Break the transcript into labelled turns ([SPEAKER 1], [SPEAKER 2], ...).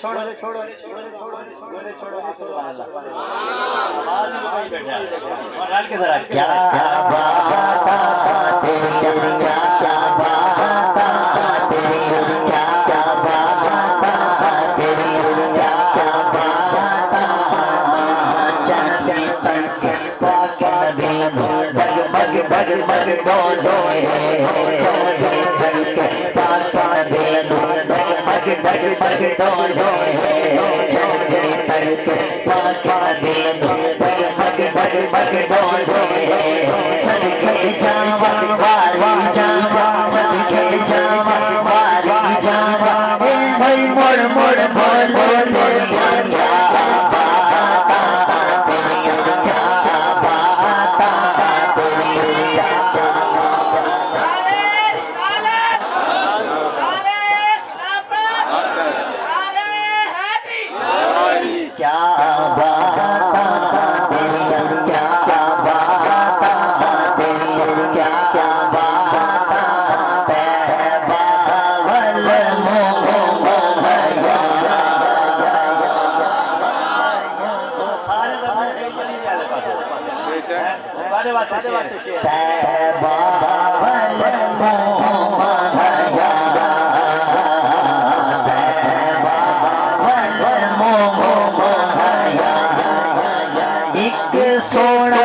[SPEAKER 1] छोड़ो छोड़ो छोड़ो छोड़ो छोड़ो छोड़ो क्या बात तेरी, क्या बात तेरी, क्या बात तेरी, क्या बात चलती तक पाक नबी भग भग भग भग डोले चलती तक पाक नबी भग भग भग भग डोले चलती तक पाक नबी भग भग भग भग डोले सदके जावा वाली जावा सदके जावा वाली जावा ए भाई मोड़ मोड़ बोलो तेरी क्या बात तेरी क्या बात तेरी क्या बात तेरी क्या बात तेरी क्या बात बावल मोहया सारे बावल मोहया एक सोना